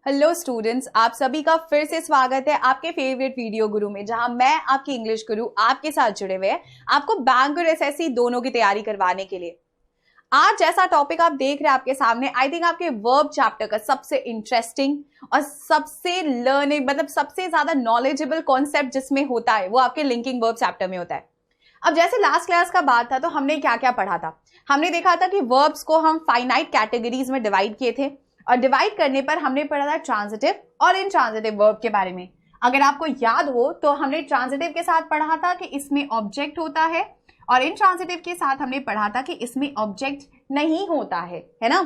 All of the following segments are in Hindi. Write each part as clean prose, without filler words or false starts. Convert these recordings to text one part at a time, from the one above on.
हेलो स्टूडेंट्स, आप सभी का फिर से स्वागत है आपके फेवरेट वीडियो गुरु में, जहां मैं आपकी इंग्लिश गुरु आपके साथ जुड़े हुए हैं आपको बैंक और एसएससी दोनों की तैयारी करवाने के लिए। आज जैसा टॉपिक आप देख रहे हैं आपके सामने, आई थिंक आपके वर्ब चैप्टर का सबसे इंटरेस्टिंग और सबसे लर्निंग मतलब सबसे ज्यादा नॉलेजेबल कॉन्सेप्ट जिसमें होता है वो आपके लिंकिंग वर्ब चैप्टर में होता है। अब जैसे लास्ट क्लास का बात था तो हमने क्या क्या पढ़ा था। हमने देखा था कि वर्ब्स को हम फाइनाइट कैटेगरीज में डिवाइड किए थे और डिवाइड करने पर हमने पढ़ा था ट्रांजिटिव और इनट्रांजिटिव वर्ब के बारे में। अगर आपको याद हो तो हमने ट्रांजिटिव के साथ पढ़ा था कि इसमें ऑब्जेक्ट होता है और इनट्रांजिटिव के साथ हमने पढ़ा था कि इसमें ऑब्जेक्ट नहीं होता है ना।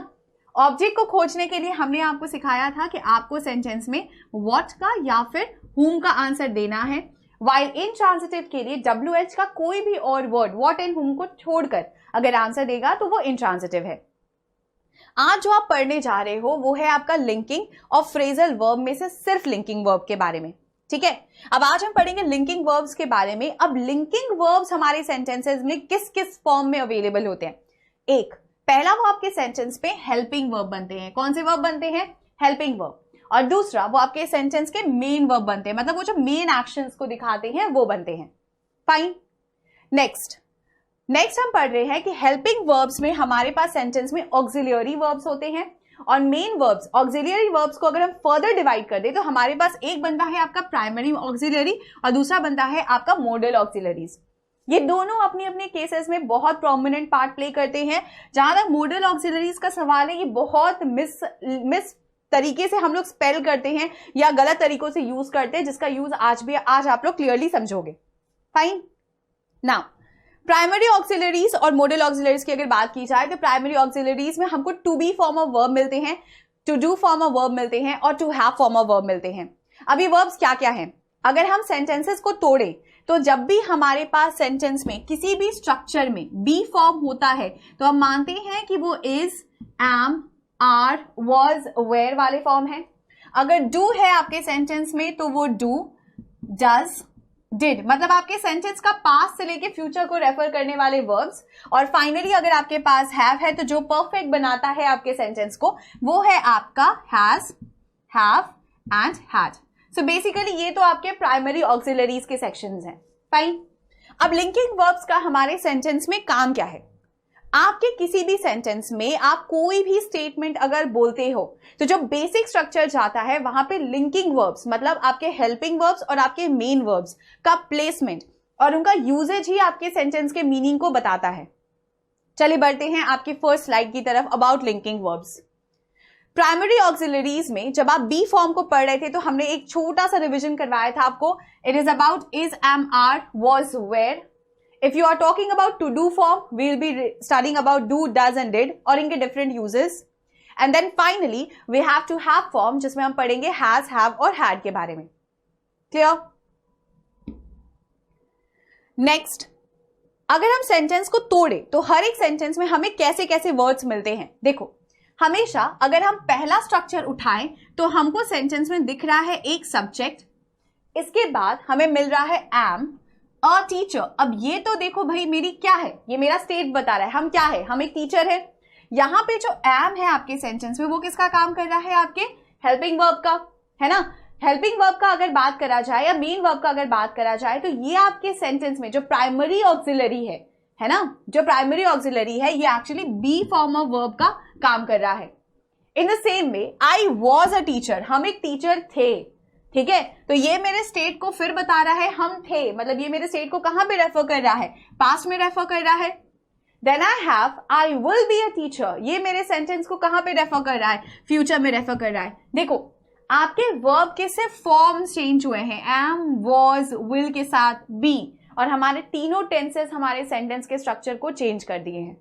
ऑब्जेक्ट को खोजने के लिए हमने आपको सिखाया था कि आपको सेंटेंस में व्हाट का या फिर whom का आंसर देना है, वाइल इनट्रांजिटिव के लिए WH का कोई भी और वर्ड व्हाट एंड whom को छोड़कर अगर आंसर देगा तो वो इनट्रांजिटिव है। आज जो आप पढ़ने जा रहे हो वो है आपका लिंकिंग और फ्रेजल वर्ब में से सिर्फ लिंकिंग वर्ब के बारे में, ठीक है। अब आज हम पढ़ेंगे लिंकिंग वर्ब्स के बारे में। अब लिंकिंग वर्ब्स हमारे सेंटेंसेस में किस किस फॉर्म में अवेलेबल होते हैं। एक पहला वो आपके सेंटेंस पे हेल्पिंग वर्ब बनते हैं। कौन से वर्ब बनते हैं? Helping verb. और दूसरा वो आपके सेंटेंस के मेन वर्ब बनते हैं, मतलब वो जो मेन एक्शंस को दिखाते हैं वो बनते हैं। फाइन। नेक्स्ट हम पढ़ रहे हैं कि हेल्पिंग वर्ब्स में हमारे पास सेंटेंस में ऑक्सिलियरी वर्ब्स होते हैं और मेन वर्ब्स। ऑक्सिलियरी वर्ब्स को अगर हम फर्दर डिवाइड कर दें तो हमारे पास एक बनता है आपका प्राइमरी ऑक्सिलियरी और दूसरा बनता है आपका मॉडल ऑक्सिलरीज। ये दोनों अपने अपने केसेस में बहुत प्रोमिनेंट पार्ट प्ले करते हैं। जहां तक मॉडल ऑक्सिलरीज का सवाल है, ये बहुत मिस तरीके से हम लोग स्पेल करते हैं या गलत तरीकों से यूज करते हैं, जिसका यूज आज आप लोग क्लियरली समझोगे। फाइन। नाउ प्राइमरी ऑक्सिलरीज और मॉडल ऑक्सिलरीज की अगर बात की जाए तो प्राइमरी ऑक्सिलरीज में हमको to be form of verb मिलते हैं, to do form of verb मिलते हैं और to have form of verb मिलते हैं। अब ये वर्ब्स क्या क्या हैं? अगर हम सेंटेंसेस को तोड़े तो जब भी हमारे पास सेंटेंस में किसी भी स्ट्रक्चर में बी फॉर्म होता है तो हम मानते हैं कि वो is, am, are, was, were वाले फॉर्म है। अगर डू है आपके सेंटेंस में तो वो डू, डज, डिड, मतलब आपके सेंटेंस का पास्ट से लेके फ्यूचर को रेफर करने वाले वर्ब्स। और फाइनली अगर आपके पास हैव है तो जो परफेक्ट बनाता है आपके सेंटेंस को वो है आपका has, have and had. So basically ये तो आपके प्राइमरी ऑक्सिलरीज के सेक्शंस हैं। फाइन। अब लिंकिंग वर्ब्स का हमारे सेंटेंस में काम क्या है? आपके किसी भी सेंटेंस में आप कोई भी स्टेटमेंट अगर बोलते हो तो जो बेसिक स्ट्रक्चर जाता है वहां पे लिंकिंग वर्ब्स मतलब आपके हेल्पिंग वर्ब्स और आपके मेन वर्ब्स का प्लेसमेंट और उनका यूजेज ही आपके सेंटेंस के मीनिंग को बताता है। चलिए बढ़ते हैं आपकी फर्स्ट स्लाइड की तरफ about linking verbs. Primary auxiliaries में जब आप बी फॉर्म को पढ़ रहे थे तो हमने एक छोटा सा रिविजन करवाया था आपको। It is about is, am, are, was, were. If you are talking about to do form, we will be studying about do, does and did और इनके different uses. And then finally, we have to have form जिसमें हम पढ़ेंगे has, have और had के बारे में। Clear? Next, अगर हम सेंटेंस को तोड़े तो हर एक सेंटेंस में हमें कैसे कैसे वर्ड्स मिलते हैं। देखो, हमेशा अगर हम पहला स्ट्रक्चर उठाएं तो हमको सेंटेंस में दिख रहा है एक सब्जेक्ट, इसके बाद हमें मिल रहा है am, अ टीचर। अब ये तो देखो भाई मेरी क्या है, ये मेरा स्टेट बता रहा है हम क्या है, हम एक टीचर है। यहाँ पे जो एम है आपके सेंटेंस में वो किसका काम कर रहा है? आपके हेल्पिंग वर्ब का, है ना। हेल्पिंग वर्ब का अगर बात करा जाए या मेन वर्ब का अगर बात करा जाए तो ये आपके सेंटेंस में जो प्राइमरी ऑक्सिलरी है ना, जो प्राइमरी ऑक्सिलरी है ये actually be form of verb का काम कर रहा है। In the same way I was a teacher, हम एक टीचर थे, ठीक है। तो ये मेरे स्टेट को फिर बता रहा है हम थे, मतलब ये मेरे स्टेट को कहां पे रेफर कर रहा है? पास्ट में रेफर कर रहा है। Then I have, I will be a teacher, ये मेरे सेंटेंस को कहां पे रेफर कर रहा है? फ्यूचर में रेफर कर रहा है। देखो आपके वर्ब के सिर्फ फॉर्म्स चेंज हुए हैं, एम, वॉज, विल के साथ बी, और हमारे तीनों टेंसेस हमारे सेंटेंस के स्ट्रक्चर को चेंज कर दिए हैं।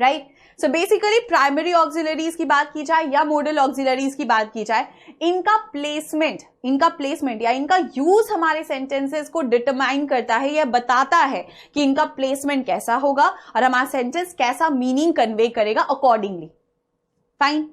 Right. So basically primary auxiliaries की बात की जाए या मॉडल ऑक्सिलरीज की बात की जाए, इनका प्लेसमेंट या इनका यूज हमारे सेंटेंसेस को डिटरमाइन करता है या बताता है कि इनका प्लेसमेंट कैसा होगा और हमारा सेंटेंस कैसा मीनिंग कन्वे करेगा अकॉर्डिंगली। फाइन।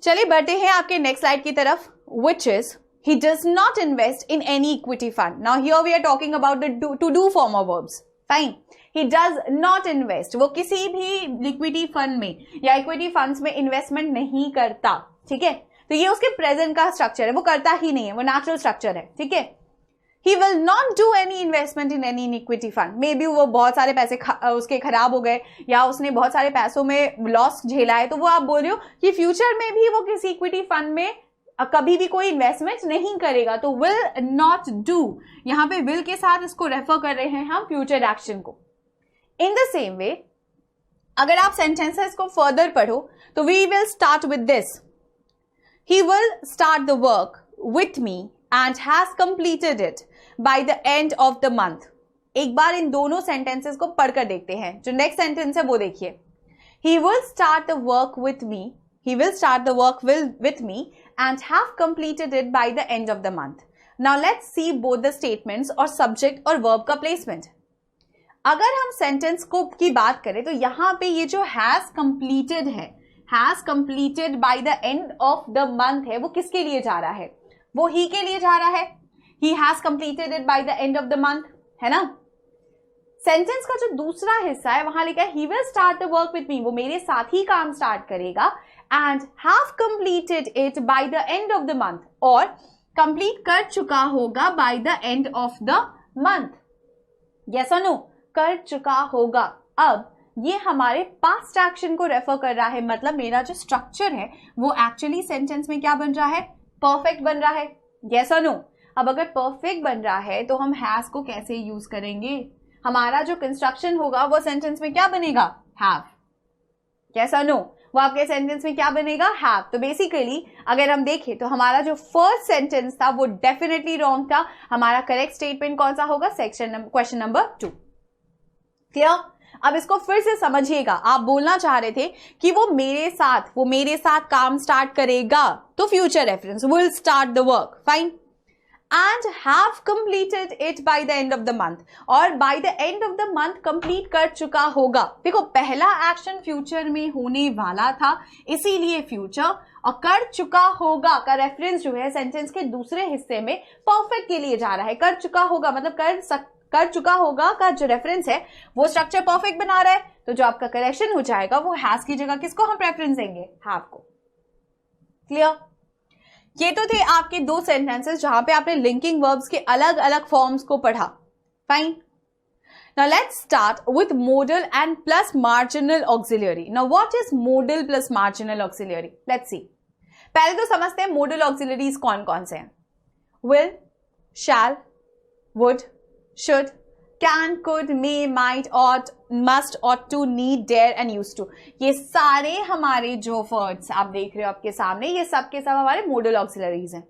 चलिए बढ़ते हैं आपके नेक्स्ट स्लाइड की तरफ, which is he does not invest in any equity fund. Now here we are talking about the to do form of verbs. Fine. He does not invest, वो किसी भी लिक्विडिटी फंड में या इक्विटी फंड्स में इन्वेस्टमेंट नहीं करता, ठीक है। तो ये उसके प्रेजेंट का स्ट्रक्चर है, वो करता ही नहीं है, वो नेचुरल स्ट्रक्चर है, ठीक है। He will not do any investment in any equity fund. May be वो बहुत सारे पैसे उसके खराब हो गए या उसने बहुत सारे पैसों में लॉस झेला है, तो वो आप बोल रहे हो कि फ्यूचर में भी वो किसी इक्विटी फंड में कभी भी कोई इन्वेस्टमेंट नहीं करेगा। तो विल नॉट डू, यहां पे विल के साथ इसको रेफर कर रहे हैं हम फ्यूचर एक्शन को। इन द सेम वे अगर आप सेंटेंसेस को फर्दर पढ़ो तो we will start with this, he will start the work with me and has completed it by the end of the month. एक बार इन दोनों सेंटेंसेस को पढ़कर देखते हैं। जो नेक्स्ट सेंटेंस है वो देखिए, he will start the work with me, he will start the work with me and have completed it by the end of the month. Now let's see both the statements और subject और verb का placement। अगर हम सेंटेंस को की बात करें तो यहां पे ये जो has completed है, has completed by the end of the month है, वो किसके लिए जा रहा है? वो he के लिए जा रहा है। He has completed it by the end of the month, है ना। सेंटेंस का जो दूसरा हिस्सा है वहां लिखा है he will start the work with me, वो मेरे साथ ही काम स्टार्ट करेगा, and have completed it by the end of the month, और कंप्लीट कर चुका होगा by the end of the month। yes or no? कर चुका होगा। अब ये हमारे पास्ट एक्शन को रेफर कर रहा है, मतलब मेरा जो स्ट्रक्चर है वो एक्चुअली सेंटेंस में क्या बन रहा है? परफेक्ट बन रहा है। yes or no? अब अगर परफेक्ट बन रहा है तो हम हैज को कैसे यूज करेंगे? हमारा जो कंस्ट्रक्शन होगा वो सेंटेंस में क्या बनेगा? हैव। yes or no? वो आपके सेंटेंस में क्या बनेगा? हैव। तो बेसिकली अगर हम देखें तो हमारा जो फर्स्ट सेंटेंस था वो डेफिनेटली रॉन्ग था। हमारा करेक्ट स्टेटमेंट कौन सा होगा? Question number 2। क्लियर? अब इसको फिर से समझिएगा। आप बोलना चाह रहे थे कि वो मेरे साथ काम स्टार्ट करेगा, तो future reference will start the work, fine, and have completed it by the end of the month, और by the end of the month complete कर चुका होगा। देखो पहला एक्शन फ्यूचर में होने वाला था इसीलिए फ्यूचर, और कर चुका होगा का रेफरेंस जो है सेंटेंस के दूसरे हिस्से में परफेक्ट के लिए जा रहा है। कर चुका होगा मतलब कर चुका होगा का जो रेफरेंस है वो स्ट्रक्चर परफेक्ट बना रहा है, तो जो आपका करेक्शन हो जाएगा वो हैज की जगह किसको हम प्रेफरेंस देंगे? हैव को। क्लियर? ये तो थे आपके दो सेंटेंसेस जहां पे आपने लिंकिंग वर्ब्स के अलग अलग फॉर्म्स को पढ़ा, fine. Now let's start with model and plus marginal auxiliary. Now what is model plus marginal auxiliary? Let's see. पहले तो समझते हैं मोडल ऑक्सिलरीज कौन कौन से हैं। Will, shall, would, should, can, could, may, might, ought, must, ought to, need, dare and used to. ये सारे हमारे जो वर्ड्स आप देख रहे हो आपके सामने, ये सब के सब हमारे मोडल ऑक्सिलरीज हैं,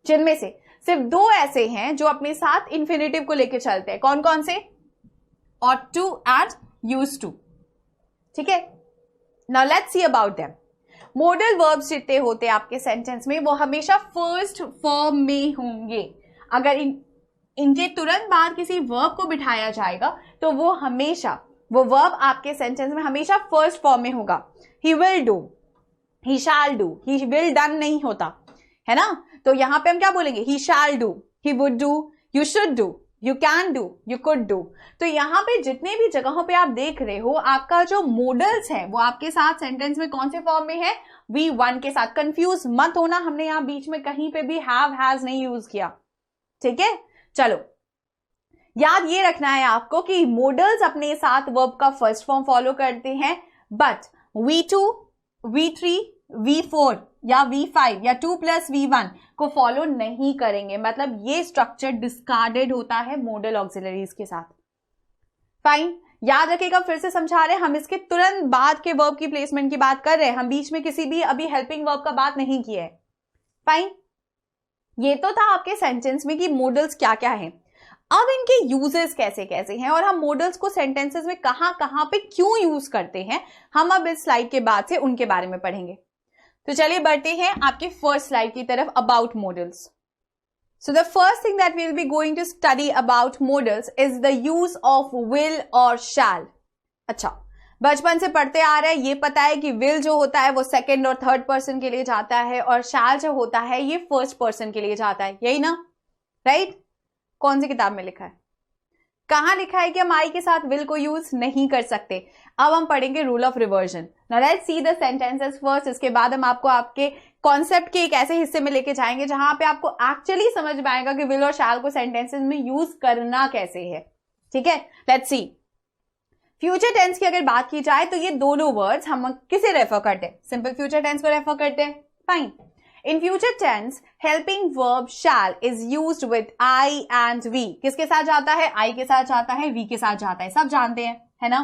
जिनमें से सिर्फ दो ऐसे हैं जो अपने साथ इंफिनिटिव को लेकर चलते हैं। कौन कौन से? Ought to and used to. ठीक है, now let's see about them. Modal verbs जितने होते हैं आपके सेंटेंस में वो हमेशा फर्स्ट फॉर्म में होंगे। अगर इनके तुरंत बाद किसी वर्ब को बिठाया जाएगा तो वो वर्ब आपके सेंटेंस में हमेशा फर्स्ट फॉर्म में होगा। He will do, he shall do, he will done नहीं होता है ना। तो यहां पे हम क्या बोलेंगे? He shall do, he would do, you should do, you can do, you could do. तो यहां पे जितने भी जगहों पे आप देख रहे हो आपका जो मॉडल्स है वो आपके साथ सेंटेंस में कौन से फॉर्म में है? V1 के साथ। कंफ्यूज मत होना, हमने यहां बीच में कहीं पे भी हैव हैज नहीं यूज किया, ठीक है। चलो याद ये रखना है आपको कि मॉडल्स अपने साथ वर्ब का फर्स्ट फॉर्म फॉलो करते हैं, बट V2, V3, V4 या V5 या 2 + V1 को फॉलो नहीं करेंगे। मतलब ये स्ट्रक्चर डिस्कार्डेड होता है मॉडल ऑक्सिलरीज के साथ। फाइन, याद रखिएगा, फिर से समझा रहे हैं, हम इसके तुरंत बाद के वर्ब की प्लेसमेंट की बात कर रहे हैं, हम बीच में किसी भी अभी हेल्पिंग वर्ब का बात नहीं किया है। फाइन, ये तो था आपके सेंटेंस में कि मॉडल्स क्या क्या हैं। अब इनके यूजेस कैसे कैसे हैं और हम मॉडल्स को सेंटेंसेस में कहां कहां पे क्यों यूज करते हैं, हम अब इस स्लाइड के बाद से उनके बारे में पढ़ेंगे। तो चलिए बढ़ते हैं आपके फर्स्ट स्लाइड की तरफ, about models. So the first thing that we'll be going to study about modals is the use of will or shall. अच्छा, बचपन से पढ़ते आ रहे हैं, ये पता है कि will जो होता है वो सेकंड और थर्ड पर्सन के लिए जाता है और shall जो होता है ये फर्स्ट पर्सन के लिए जाता है, यही ना, राइट? कौन सी किताब में लिखा है? कहां लिखा है कि हम आई के साथ विल को यूज नहीं कर सकते? अब हम पढ़ेंगे rule of reversion. Now let's see the sentences first, इसके बाद हम आपको आपके कॉन्सेप्ट के एक ऐसे हिस्से में लेके जाएंगे जहां पे आपको एक्चुअली समझ में आएगा कि विल और शैल को सेंटेंसेस में यूज करना कैसे है। ठीक है, लेट्स सी। फ्यूचर टेंस की अगर बात की जाए तो ये दोनों वर्ड्स हम किसे रेफर करते हैं? सिंपल फ्यूचर टेंस को रेफर करते हैं। Fine. In future tense, helping verb shall is used with I and we. किसके साथ जाता है? I के साथ जाता है, we के साथ जाता है, सब जानते हैं, है ना?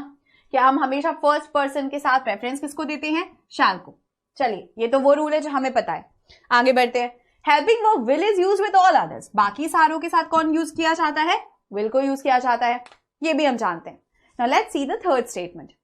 कि हम हमेशा फर्स्ट पर्सन के साथ प्रेफरेंस किसको देते हैं? shall को। चलिए, ये तो वो रूल है जो हमें पता है। आगे बढ़ते हैं। Helping verb will is used with all others. बाकी सारों के साथ कौन यूज किया जाता है? will को यूज किया जाता है, ये भी हम जानते हैं। Now let's see the third statement.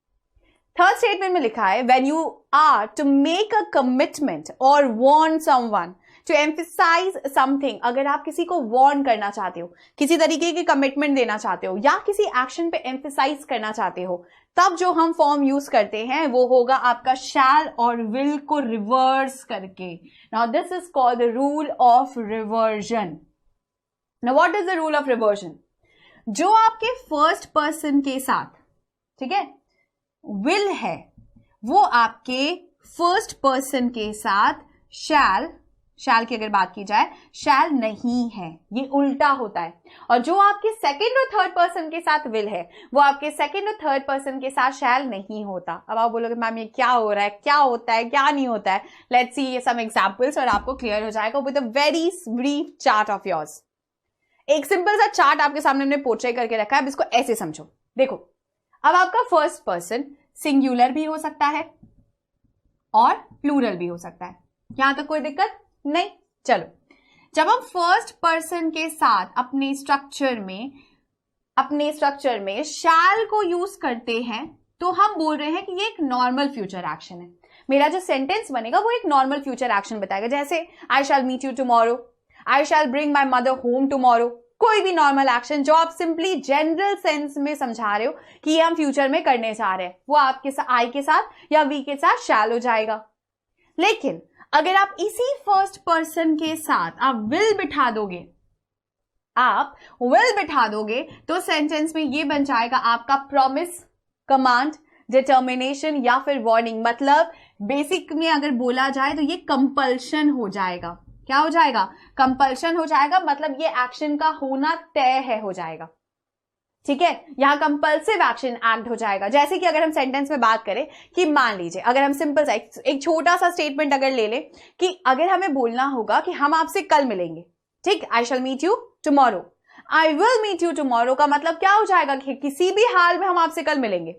Third statement में लिखा है when you are to make a commitment or warn someone to emphasize something, अगर आप किसी को warn करना चाहते हो, किसी तरीके की कमिटमेंट देना चाहते हो या किसी एक्शन पे emphasize करना चाहते हो, तब जो हम फॉर्म यूज करते हैं वो होगा आपका shall और will को रिवर्स करके। Now this is called the rule of reversion. Now what is the rule of reversion? जो आपके फर्स्ट पर्सन के साथ, ठीक है, विल है, वो आपके फर्स्ट पर्सन के साथ शैल की अगर बात की जाए शैल नहीं है, ये उल्टा होता है। और जो आपके सेकंड और थर्ड पर्सन के साथ विल है वो आपके सेकंड और थर्ड पर्सन के साथ शैल नहीं होता। अब आप बोलोगे मैम ये क्या हो रहा है, क्या होता है, क्या नहीं होता है? लेट्स सी सम एग्जांपल्स और आपको क्लियर हो जाएगा with a very brief chart of yours. एक सिंपल सा चार्ट आपके सामने हमने पोर्ट्रे करके रखा है, अब इसको ऐसे समझो। देखो, अब आपका फर्स्ट पर्सन सिंगुलर भी हो सकता है और प्लूरल भी हो सकता है, यहां तक कोई दिक्कत नहीं। चलो, जब हम फर्स्ट पर्सन के साथ अपने स्ट्रक्चर में शैल को यूज करते हैं तो हम बोल रहे हैं कि ये एक नॉर्मल फ्यूचर एक्शन है। मेरा जो सेंटेंस बनेगा वो एक नॉर्मल फ्यूचर एक्शन बताएगा, जैसे I shall meet you tomorrow, I shall bring my mother home tomorrow. कोई भी नॉर्मल एक्शन जो आप सिंपली जनरल सेंस में समझा रहे हो कि ये हम फ्यूचर में करने जा रहे हैं, वो आपके साथ आई के साथ या वी के साथ शैल हो जाएगा। लेकिन अगर आप इसी फर्स्ट पर्सन के साथ आप विल बिठा दोगे तो सेंटेंस में ये बन जाएगा आपका प्रॉमिस, कमांड, डिटर्मिनेशन या फिर वार्निंग। मतलब बेसिक में अगर बोला जाए तो ये कंपल्शन हो जाएगा। क्या हो जाएगा? कंपल्शन हो जाएगा, मतलब ये एक्शन का होना तय है, हो जाएगा। ठीक है, यहां कंपल्सिव एक्शन एक्ट हो जाएगा। जैसे कि अगर हम सेंटेंस में बात करें कि मान लीजिए अगर हम सिंपल सा एक छोटा सा स्टेटमेंट अगर ले ले कि अगर हमें बोलना होगा कि हम आपसे कल मिलेंगे, ठीक, I shall meet you tomorrow, I will meet you tomorrow का मतलब क्या हो जाएगा कि किसी भी हाल में हम आपसे कल मिलेंगे।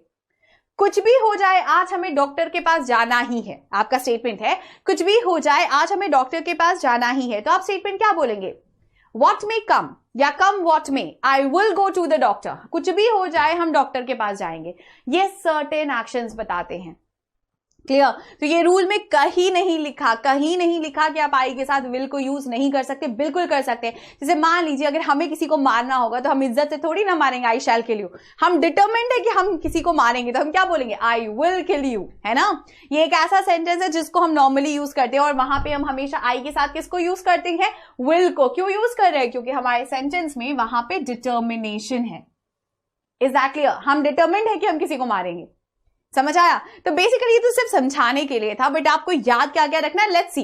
कुछ भी हो जाए आज हमें डॉक्टर के पास जाना ही है, आपका स्टेटमेंट है कुछ भी हो जाए आज हमें डॉक्टर के पास जाना ही है, तो आप स्टेटमेंट क्या बोलेंगे? What may come या come what may, I will go to the doctor। कुछ भी हो जाए हम डॉक्टर के पास जाएंगे, ये सर्टेन एक्शंस बताते हैं। क्लियर? तो ये रूल में कहीं नहीं लिखा कि आप आई के साथ विल को यूज नहीं कर सकते, बिल्कुल कर सकते हैं। जैसे मान लीजिए अगर हमें किसी को मारना होगा तो हम इज्जत से थोड़ी ना मारेंगे आई शैल किल यू, हम डिटरमिन्ड है कि हम किसी को मारेंगे तो हम क्या बोलेंगे? आई विल किल यू, है ना? ये एक ऐसा सेंटेंस है जिसको हम नॉर्मली यूज करते हैं और वहां पे हम हमेशा आई के साथ किसको यूज करते हैं? विल को। क्यों यूज कर रहे हैं? क्योंकि हमारे सेंटेंस में वहां पे डिटर्मिनेशन है। Is that clear? हम डिटरमिन्ड है कि हम किसी को मारेंगे। समझ आया? तो बेसिकली ये तो सिर्फ समझाने के लिए था, बट आपको याद क्या क्या रखना है। Let's C,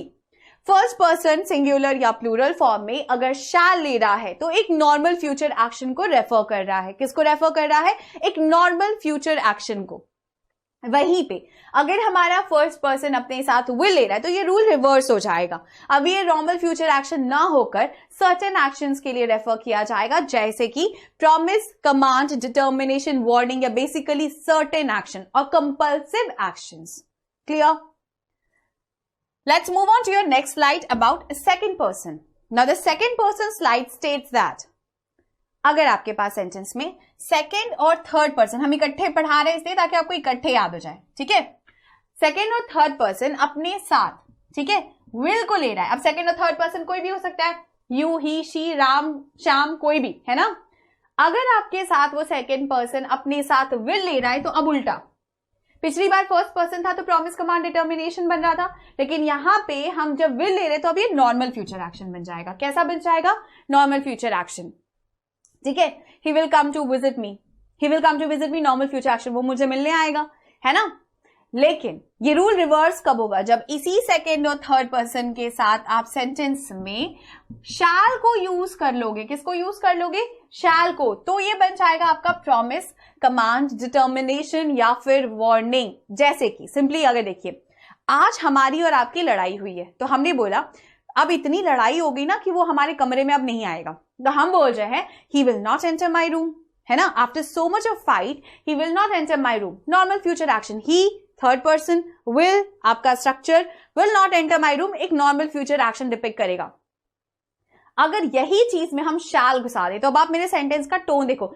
first person singular या प्लूरल फॉर्म में अगर शैल ले रहा है तो एक नॉर्मल फ्यूचर एक्शन को रेफर कर रहा है। किसको रेफर कर रहा है? एक नॉर्मल फ्यूचर एक्शन को। वहीं पे अगर हमारा फर्स्ट पर्सन अपने साथ विल ले रहा है तो ये रूल रिवर्स हो जाएगा। अब ये नॉर्मल फ्यूचर एक्शन ना होकर सर्टेन एक्शंस के लिए रेफर किया जाएगा, जैसे कि प्रॉमिस, कमांड, डिटर्मिनेशन, वार्निंग या बेसिकली सर्टेन एक्शन और compulsive actions. Clear? Let's move on to your next slide about second person. Now the second person slide states that अगर आपके पास सेंटेंस में सेकंड और थर्ड पर्सन, हम इकट्ठे पढ़ा रहे हैं इसलिए ताकि आपको इकट्ठे याद हो जाए, ठीक है? सेकंड और थर्ड पर्सन अपने साथ, ठीक है, विल को ले रहा है। अब सेकंड और थर्ड पर्सन कोई भी हो सकता है, you, he, she, Ram, Shyam, कोई भी, है ना? अगर आपके साथ वो सेकंड पर्सन अपने साथ विल ले रहा है तो अब उल्टा, पिछली बार फर्स्ट पर्सन था तो प्रॉमिस, कमांड, डिटर्मिनेशन बन रहा था, लेकिन यहां पे हम जब विल ले रहे तो अब ये नॉर्मल फ्यूचर एक्शन बन जाएगा। कैसा बन जाएगा? Normal future action. ठीक है, he will come to visit me, he will come to visit me, normal future action, वो मुझे मिलने आएगा, है ना। लेकिन ये रूल रिवर्स कब होगा, जब इसी सेकेंड और थर्ड पर्सन के साथ आप सेंटेंस में शैल को यूज कर लोगे। किसको यूज कर लोगे, शैल को। तो ये बन जाएगा आपका प्रॉमिस, कमांड, डिटर्मिनेशन या फिर वार्निंग। जैसे कि सिंपली अगर देखिए, आज हमारी और आपकी लड़ाई हुई है, तो हमने बोला अब इतनी लड़ाई हो गई ना कि वो हमारे कमरे में अब नहीं आएगा, तो हम बोल रहे हैं he will not enter my room, है ना। After so much of fight he will not enter my room, normal future action, he third person, will आपका structure, will not enter my room एक नॉर्मल फ्यूचर एक्शन डिपिक्ट करेगा। अगर यही चीज में हम शैल घुसा दे, तो अब आप मेरे सेंटेंस का टोन देखो,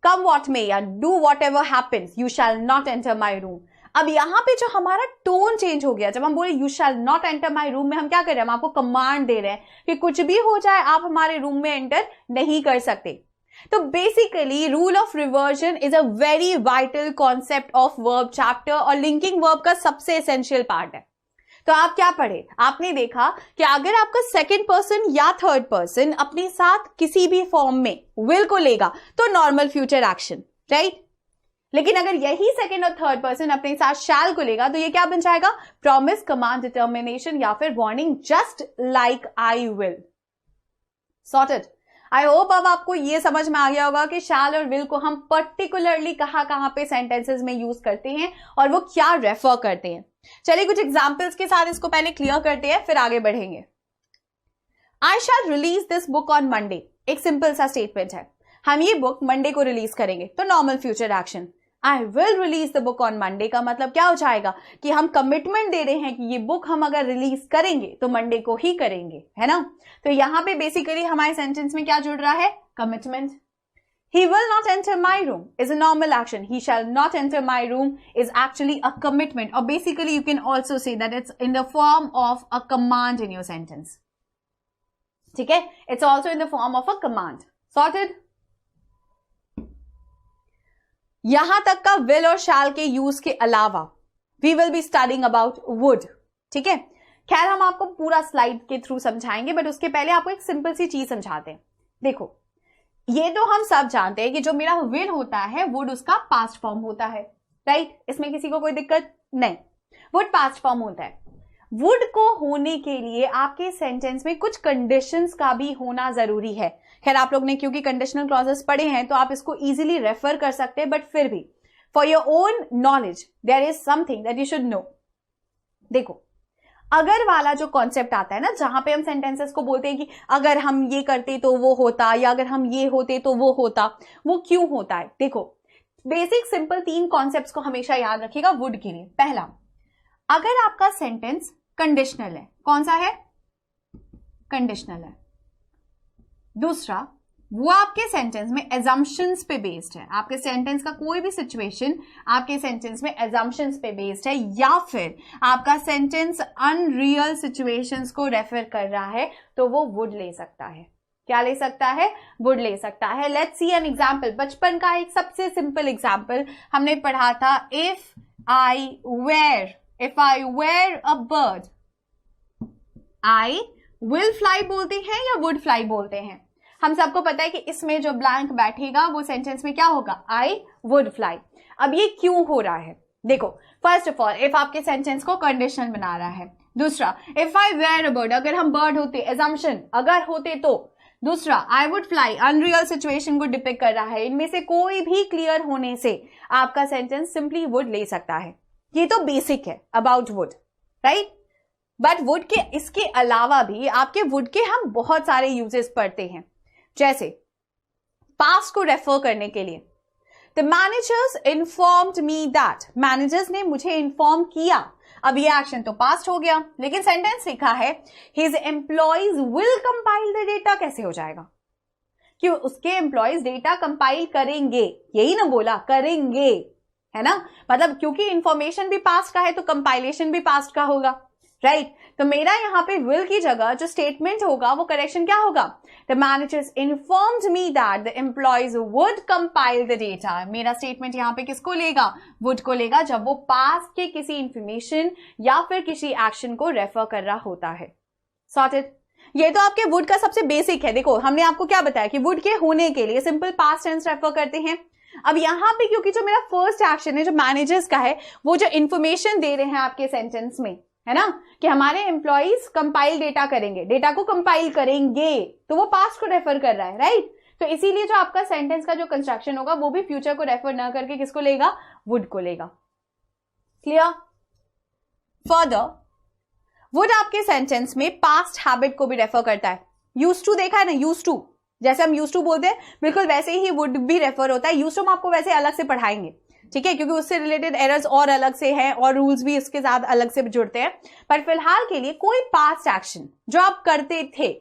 कम वॉट मे या do what ever happens you shall not enter my room. अब यहां पे जो हमारा टोन चेंज हो गया, जब हम बोले you shall not enter my room में हम क्या कर रहे हैं, हम आपको कमांड दे रहे हैं कि कुछ भी हो जाए आप हमारे रूम में एंटर नहीं कर सकते। तो basically rule of reversion is a very vital concept of verb chapter और लिंकिंग वर्ब का सबसे एसेंशियल पार्ट है। तो आप क्या पढ़े, आपने देखा कि अगर आपका सेकंड पर्सन या थर्ड पर्सन अपने साथ किसी भी फॉर्म में विल को लेगा तो नॉर्मल फ्यूचर एक्शन, राइट। लेकिन अगर यही सेकंड और थर्ड पर्सन अपने साथ शैल को लेगा तो ये क्या बन जाएगा, प्रॉमिस, कमांड, डिटर्मिनेशन या फिर warning, just like I will. Sorted. I hope अब आपको ये समझ में आ गया होगा कि शैल और विल को हम पर्टिकुलरली कहां पे सेंटेंसेस में यूज करते हैं और वो क्या रेफर करते हैं। चलिए कुछ एग्जाम्पल्स के साथ इसको पहले क्लियर करते हैं, फिर आगे बढ़ेंगे। I shall release this book on Monday, एक सिंपल सा स्टेटमेंट है, हम ये बुक मंडे को रिलीज करेंगे, तो normal future action. I will release the book on Monday का मतलब क्या हो जाएगा कि हम कमिटमेंट दे रहे हैं कि ये बुक हम अगर रिलीज करेंगे तो मंडे को ही करेंगे, है ना। तो यहां पे बेसिकली हमारे सेंटेंस में क्या जुड़ रहा है, commitment. He will not enter my room is a normal action. He shall not enter my room is actually a commitment, or basically you can also say that it's in the form of a command in your sentence. ठीक है, it's also in the form of a command. Sorted? यहां तक का will और shall के यूज के अलावा we will be studying about would. ठीक है, खैर हम आपको पूरा स्लाइड के थ्रू समझाएंगे, बट उसके पहले आपको एक सिंपल सी चीज समझाते हैं। देखो, ये तो हम सब जानते हैं कि जो मेरा विल होता है वुड उसका पास्ट फॉर्म होता है, राइट। इसमें किसी को कोई दिक्कत नहीं, वुड पास्ट फॉर्म होता है। वुड को होने के लिए आपके सेंटेंस में कुछ कंडीशंस का भी होना जरूरी है। खैर आप लोग ने क्योंकि कंडीशनल क्लॉजेस पढ़े हैं तो आप इसको इजीली रेफर कर सकते हैं, बट फिर भी for your own knowledge there is something that you should know. देखो, अगर वाला जो कॉन्सेप्ट आता है ना, जहां पे हम सेंटेंसेस को बोलते हैं कि अगर हम ये करते तो वो होता, या अगर हम ये होते तो वो होता, वो क्यों होता है। देखो, बेसिक सिंपल 3 कॉन्सेप्ट्स को हमेशा याद रखिएगा वुड के लिए। पहला, अगर आपका सेंटेंस कंडीशनल है, कौन सा है, कंडीशनल है। दूसरा, वो आपके सेंटेंस में एजम्पशंस पे बेस्ड है, आपके सेंटेंस का कोई भी सिचुएशन आपके सेंटेंस में एजम्पशंस पे बेस्ड है, या फिर आपका सेंटेंस अनरियल सिचुएशंस को रेफर कर रहा है, तो वो वुड ले सकता है। क्या ले सकता है, वुड ले सकता है। Let's see an example. बचपन का एक सबसे सिंपल एग्जाम्पल हमने पढ़ा था, if I were a bird, I will fly बोलते हैं या वुड फ्लाई बोलते हैं। हम सबको पता है कि इसमें जो ब्लैंक बैठेगा वो सेंटेंस में क्या होगा, आई वुड फ्लाई। अब ये क्यों हो रहा है, देखो, फर्स्ट ऑफ ऑल इफ आपके सेंटेंस को कंडीशनल बना रहा है। दूसरा, if I were a bird, अगर हम बर्ड होते, एजम्पशन अगर होते तो। दूसरा, I would fly, unreal situation को डिपिक्ट कर रहा है। इनमें से कोई भी क्लियर होने से आपका सेंटेंस सिंपली वुड ले सकता है। ये तो बेसिक है about would, right. But would के इसके अलावा भी आपके वुड के हम बहुत सारे यूजेस पढ़ते हैं, जैसे पास्ट को रेफर करने के लिए, the managers informed me that, managers ने मुझे इन्फॉर्म किया। अब ये एक्शन तो पास्ट हो गया, लेकिन सेंटेंस लिखा है his employees will compile the data, कैसे हो जाएगा कि उसके एम्प्लॉइज डेटा कंपाइल करेंगे, यही ना बोला, करेंगे, है ना। मतलब क्योंकि इंफॉर्मेशन भी पास्ट का है तो कंपाइलेशन भी पास्ट का होगा, राइट। तो मेरा यहां पे विल की जगह जो स्टेटमेंट होगा वो करेक्शन क्या होगा, the managers informed me that the employees would compile the data. मेरा स्टेटमेंट यहां पे किसको लेगा, वुड को लेगा, जब वो पास्ट के किसी इंफॉर्मेशन या फिर किसी एक्शन को रेफर कर रहा होता है। सॉर्टेड। ये तो आपके वुड का सबसे बेसिक है। देखो हमने आपको क्या बताया कि वुड के होने के लिए सिंपल पास्ट टेंस रेफर करते हैं। अब यहाँ पे क्योंकि जो मेरा फर्स्ट एक्शन है जो मैनेजर्स का है, वो जो इंफॉर्मेशन दे रहे हैं आपके सेंटेंस में, है ना, कि हमारे एम्प्लॉइज कंपाइल डेटा करेंगे, डेटा को कंपाइल करेंगे, तो वो पास्ट को रेफर कर रहा है, राइट। तो इसीलिए जो आपका सेंटेंस का जो कंस्ट्रक्शन होगा वो भी फ्यूचर को रेफर ना करके किसको लेगा, वुड को लेगा। क्लियर। फर्दर वुड आपके सेंटेंस में पास्ट हैबिट को भी रेफर करता है। यूज्ड टू देखा है ना, यूज्ड टू, जैसे हम यूज्ड टू बोलते हैं बिल्कुल वैसे ही वुड भी रेफर होता है। यूज्ड टू हम आपको वैसे अलग से पढ़ाएंगे, ठीक है, क्योंकि उससे रिलेटेड एरर्स और अलग से हैं और रूल्स भी इसके साथ अलग से जुड़ते हैं। पर फिलहाल के लिए कोई पास्ट एक्शन जो आप करते थे,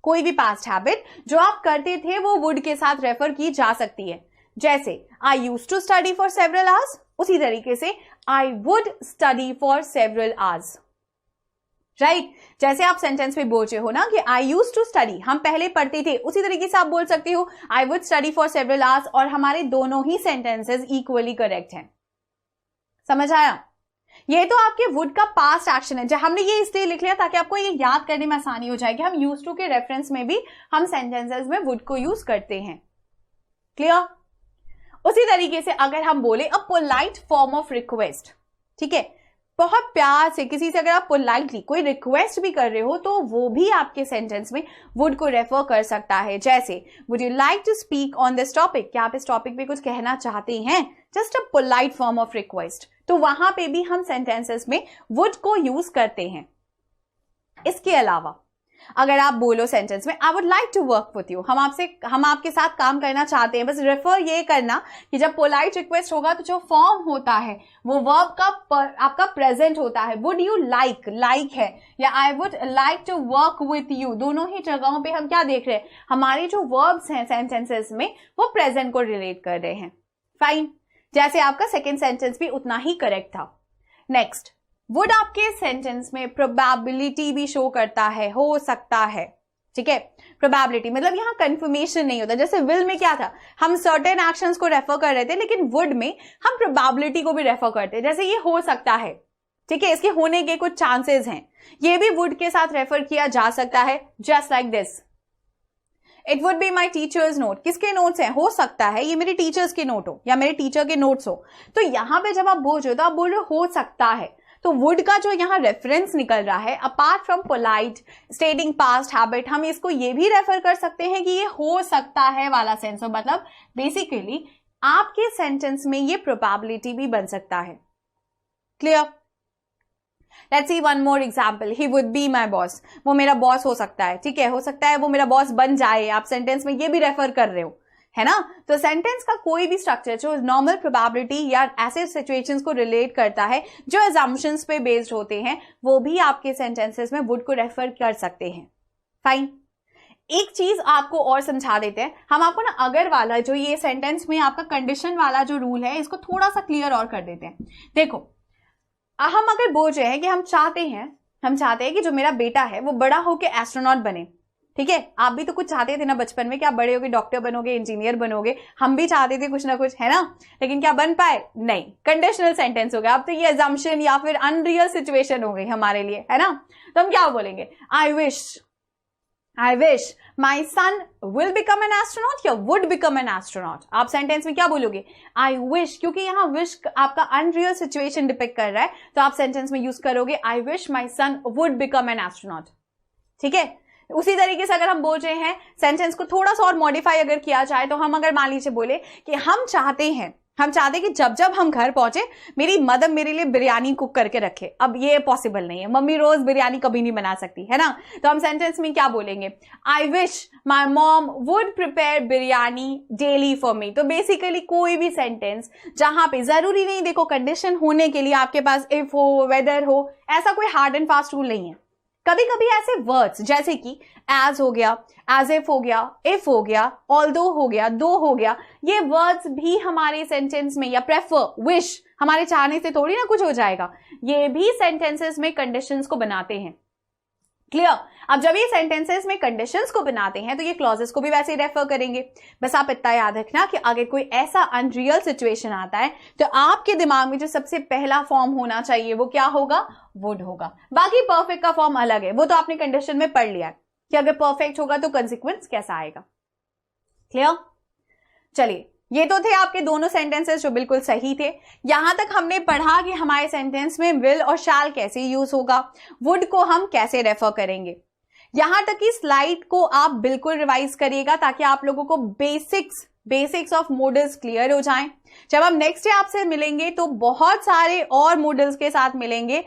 कोई भी पास्ट हैबिट जो आप करते थे, वो वुड के साथ रेफर की जा सकती है। जैसे I used to study for several hours, उसी तरीके से I would study for several hours, right. जैसे आप सेंटेंस में बोल रहे हो ना कि आई यूज्ड टू स्टडी, हम पहले पढ़ते थे, उसी तरीके से आप बोल सकते हो आई would study for several hours, और हमारे दोनों ही सेंटेंसेस इक्वली करेक्ट हैं। समझ आया। ये तो आपके वुड का पास्ट एक्शन है, जब हमने ये इसलिए लिख लिया ताकि आपको ये याद करने में आसानी हो जाएगी। हम यूज्ड टू के रेफरेंस में भी हम सेंटेंसेस में वुड को यूज करते हैं। क्लियर। उसी तरीके से अगर हम बोले अ पोलाइट फॉर्म ऑफ रिक्वेस्ट, ठीक है, बहुत प्यार से किसी से अगर आप पोलाइटली कोई रिक्वेस्ट भी कर रहे हो तो वो भी आपके सेंटेंस में वुड को रेफर कर सकता है। जैसे would you like to speak on this topic, क्या आप इस टॉपिक पे कुछ कहना चाहते हैं, just a polite form of request. तो वहां पे भी हम सेंटेंसेस में वुड को यूज करते हैं। इसके अलावा अगर आप बोलो सेंटेंस में I would like to work with you, हम आपके साथ काम करना चाहते हैं, बस रेफर ये करना कि जब पोलाइट रिक्वेस्ट होगा तो जो फॉर्म होता है वो वर्ब का आपका प्रेजेंट होता है। वुड यू लाइक है, या I would like to work with you, दोनों ही जगहों पे हम क्या देख रहे हैं, हमारे जो वर्ब्स हैं सेंटेंसेस में वो प्रेजेंट को रिलेट कर रहे हैं। फाइन। जैसे आपका सेकेंड सेंटेंस भी उतना ही करेक्ट था। नेक्स्ट, वुड आपके सेंटेंस में प्रोबेबिलिटी भी शो करता है, हो सकता है, ठीक है। प्रोबेबिलिटी मतलब यहाँ कंफर्मेशन नहीं होता। जैसे विल में क्या था, हम सर्टेन एक्शंस को रेफर कर रहे थे, लेकिन वुड में हम प्रोबेबिलिटी को भी रेफर करते हैं। जैसे ये हो सकता है, ठीक है, इसके होने के कुछ चांसेस हैं, ये भी वुड के साथ रेफर किया जा सकता है। Just like this, it would be my teachers note, किसके नोट्स हैं, हो सकता है ये मेरे टीचर्स के नोट हो या मेरे टीचर के नोट्स हो। तो यहाँ पे जब आप बोल रहे हो तो आप बोल रहे हो सकता है। तो वुड का जो यहाँ रेफरेंस निकल रहा है, apart from polite स्टेटिंग past habit, हम इसको ये भी रेफर कर सकते हैं कि ये हो सकता है वाला सेंस हो। मतलब बेसिकली आपके सेंटेंस में ये प्रोबेबिलिटी भी बन सकता है। Clear. Let's see one more example, he would be my boss, वो मेरा बॉस हो सकता है, ठीक है, हो सकता है वो मेरा बॉस बन जाए। आप सेंटेंस में ये भी रेफर कर रहे हो, है ना। तो सेंटेंस का कोई भी स्ट्रक्चर जो नॉर्मल प्रोबेबिलिटी या ऐसे सिचुएशंस को रिलेट करता है जो अजम्पशंस पे बेस्ड होते हैं, वो भी आपके सेंटेंसेस में वुड को रेफर कर सकते हैं। फाइन। एक चीज आपको और समझा देते हैं हम आपको ना, अगर वाला जो ये सेंटेंस में आपका कंडीशन वाला जो रूल है इसको थोड़ा सा क्लियर और कर देते हैं। देखो हम अगर बोल रहे हैं कि हम चाहते हैं कि जो मेरा बेटा है वो बड़ा होकर एस्ट्रोनॉट बने, ठीक है। आप भी तो कुछ चाहते थे ना बचपन में कि आप बड़े होगे डॉक्टर बनोगे, इंजीनियर बनोगे, हम भी चाहते थे कुछ ना कुछ, है ना, लेकिन क्या बन पाए, नहीं। कंडीशनल सेंटेंस हो गया। अब तो ये अजम्पशन या फिर अनरियल सिचुएशन हो गई हमारे लिए, है ना। तो हम क्या बोलेंगे, I wish my son will become an astronaut या वुड बिकम एन एस्ट्रोनॉट। आप सेंटेंस में क्या बोलोगे, आई विश, क्योंकि यहाँ विश आपका अनरियल सिचुएशन डिपिक्ट कर रहा है, तो आप सेंटेंस में यूज करोगे I wish my son would become an astronaut, ठीक है। उसी तरीके से अगर हम बोल रहे हैं सेंटेंस को थोड़ा सा और मॉडिफाई अगर किया जाए, तो हम अगर मान लीजिए बोले कि हम चाहते हैं कि जब हम घर पहुंचे मेरी मदर मेरे लिए बिरयानी कुक करके रखे। अब ये पॉसिबल नहीं है, मम्मी रोज बिरयानी कभी नहीं बना सकती, है ना। तो हम सेंटेंस में क्या बोलेंगे, I wish my mom would prepare biryani daily for me. तो बेसिकली कोई भी सेंटेंस जहां पे जरूरी नहीं, देखो कंडीशन होने के लिए आपके पास इफ हो, वेदर हो, ऐसा कोई हार्ड एंड फास्ट रूल नहीं है। कभी कभी ऐसे वर्ड्स जैसे कि एज हो गया, एज इफ हो गया, इफ हो गया, ऑल्दो हो गया, दो हो गया, ये वर्ड्स भी हमारे सेंटेंस में, या प्रेफर, विश, हमारे चाहने से थोड़ी ना कुछ हो जाएगा, ये भी सेंटेंसेस में कंडीशंस को बनाते हैं। क्लियर। अब जब ये सेंटेंसेस में कंडीशंस को बनाते हैं तो ये क्लॉजेस को भी वैसे ही रेफर करेंगे। बस आप इतना याद रखना कि अगर कोई ऐसा अनरियल सिचुएशन आता है तो आपके दिमाग में जो सबसे पहला फॉर्म होना चाहिए वो क्या होगा, वुड होगा। बाकी परफेक्ट का फॉर्म अलग है, वो तो आपने कंडीशन में पढ़ लिया है। कि अगर परफेक्ट होगा तो कंसिक्वेंस कैसा आएगा। क्लियर? चलिए, ये तो थे आपके दोनों सेंटेंसेस जो बिल्कुल सही थे। यहां तक हमने पढ़ा कि हमारे सेंटेंस में विल और शैल कैसे यूज होगा, वुड को हम कैसे रेफर करेंगे। यहां तक की स्लाइड को आप बिल्कुल रिवाइज करिएगा ताकि आप लोगों को बेसिक्स ऑफ मॉडल्स क्लियर हो जाएं। जब हम नेक्स्ट डे आपसे मिलेंगे तो बहुत सारे और मॉडल्स के साथ मिलेंगे।